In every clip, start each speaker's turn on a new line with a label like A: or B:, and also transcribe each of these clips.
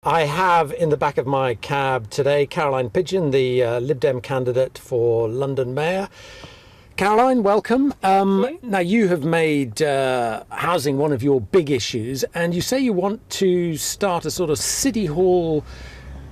A: I have in the back of my cab today Caroline Pidgeon, the Lib Dem candidate for London Mayor. Caroline, welcome. Now, you have made housing one of your big issues, and you say you want to start a sort of City Hall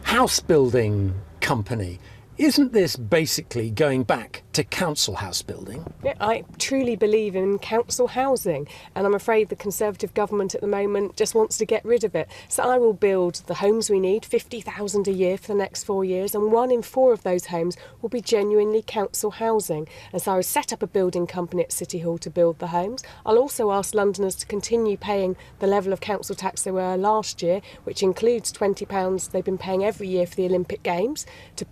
A: house building company. Isn't this basically going back to council house building?
B: Yeah, I truly believe in council housing, and I'm afraid the Conservative government at the moment just wants to get rid of it. So I will build the homes we need, 50,000 a year for the next 4 years, and 1 in 4 of those homes will be genuinely council housing. And so I will set up a building company at City Hall to build the homes. I'll also ask Londoners to continue paying the level of council tax they were last year, which includes £20 they've been paying every year for the Olympic Games, to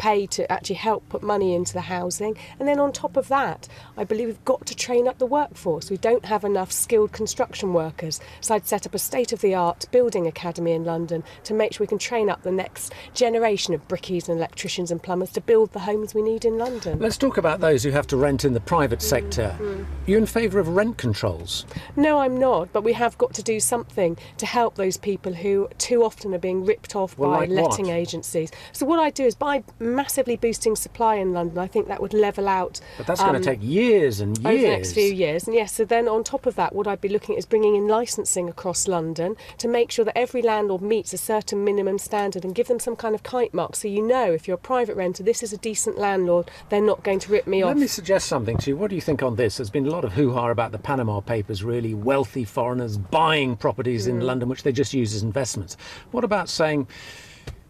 B: actually help put money into the housing. And then on top of that, I believe we've got to train up the workforce. We don't have enough skilled construction workers. So I'd set up a state-of-the-art building academy in London to make sure we can train up the next generation of brickies and electricians and plumbers to build the homes we need in London.
A: Let's talk about those who have to rent in the private sector. You in favour of rent controls?
B: No, I'm not, but we have got to do something to help those people who too often are being ripped off by
A: like
B: letting
A: what?
B: agencies. So what I do is, by massively boosting supply in London, I think that would level out.
A: But that's going to take years and years.
B: Over the next few years. And yes, so then on top of that, what I'd be looking at is bringing in licensing across London to make sure that every landlord meets a certain minimum standard and give them some kind of kite mark, so you know, if you're a private renter, this is a decent landlord, they're not going to rip me off.
A: Let me suggest something to you. What do you think on this? There's been a lot of hoo-ha about the Panama Papers, really wealthy foreigners buying properties in London, which they just use as investments. What about saying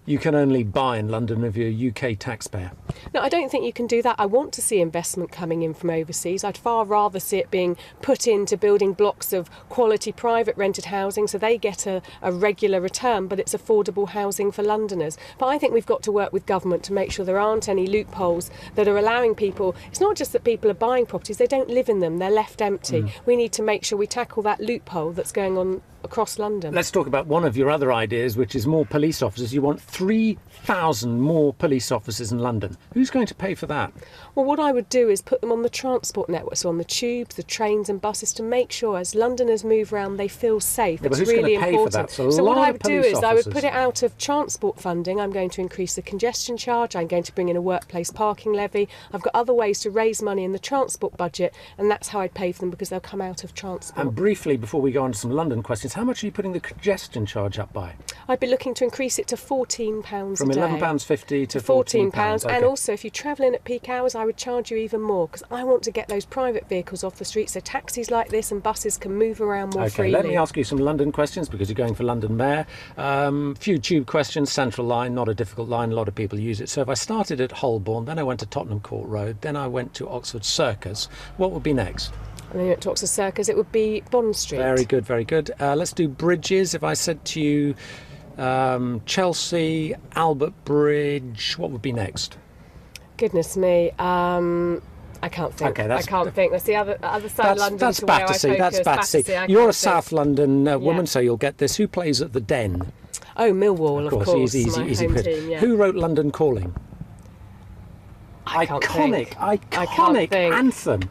A: you can only buy in London if you're a UK taxpayer?
B: No, I don't think you can do that. I want to see investment coming in from overseas. I'd far rather see it being put into building blocks of quality private rented housing so they get a regular return, but it's affordable housing for Londoners. But I think we've got to work with government to make sure there aren't any loopholes that are allowing people. It's not just that people are buying properties, they don't live in them, they're left empty. We need to make sure we tackle that loophole that's going on across London.
A: Let's talk about one of your other ideas, which is more police officers. You want 3,000 more police officers in London. Who's going to pay for that?
B: Well, what I would do is put them on the transport network, so on the tubes, the trains and buses, to make sure as Londoners move around they feel safe.
A: Yeah,
B: it's
A: but who's
B: really
A: going to pay
B: important.
A: for that?
B: So what I would do is
A: officers.
B: I would put it out of transport funding. I'm going to increase the congestion charge. I'm going to bring in a workplace parking levy. I've got other ways to raise money in the transport budget, and that's how I'd pay for them, because they'll come out of transport.
A: And briefly, before we go on to some London questions, how much are you putting the congestion charge up by?
B: I'd be looking to increase it to £14
A: From
B: a day.
A: £11.50 to
B: £14.
A: Okay.
B: And also, if you're travelling at peak hours, I would charge you even more, because I want to get those private vehicles off the street so taxis like this and buses can move around more freely.
A: Let me ask you some London questions, because you're going for London Mayor. Few tube questions. Central Line, not a difficult line, a lot of people use it. So if I started at Holborn, then I went to Tottenham Court Road, then I went to Oxford Circus, what would be next?
B: And then at Oxford Circus, it would be Bond Street.
A: Very good, very good. Let's do bridges. If I said to you Chelsea, Albert Bridge, what would be next?
B: Goodness me. I can't think.
A: Okay,
B: I can't think. That's the other side of London.
A: That's Battersea. That's Battersea. You're a South London woman,
B: Yeah.
A: So you'll get this. Who plays at the Den?
B: Oh, Millwall, of course.
A: Easy,
B: my
A: easy.
B: home team, yeah.
A: Who wrote London Calling?
B: I can't think.
A: Iconic anthem.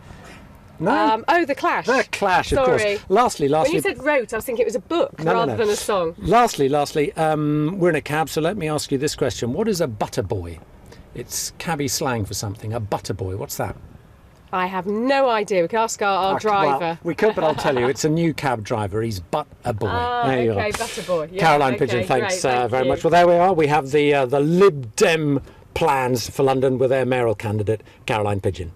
A: No?
B: The Clash.
A: The Clash, of
B: Sorry.
A: course. Lastly.
B: When you said wrote, I was thinking it was a book rather than a song.
A: Lastly, we're in a cab, so let me ask you this question. What is a butter boy? It's cabby slang for something. A butter boy, what's that?
B: I have no idea. We could ask our driver.
A: Well, we could, but I'll tell you. It's a new cab driver. He's but a boy.
B: There you go. Butter boy. Yeah,
A: Caroline
B: okay,
A: Pidgeon, thanks
B: thank
A: very
B: you.
A: much. Well, there we are. We have the Lib Dem plans for London with their mayoral candidate, Caroline Pidgeon.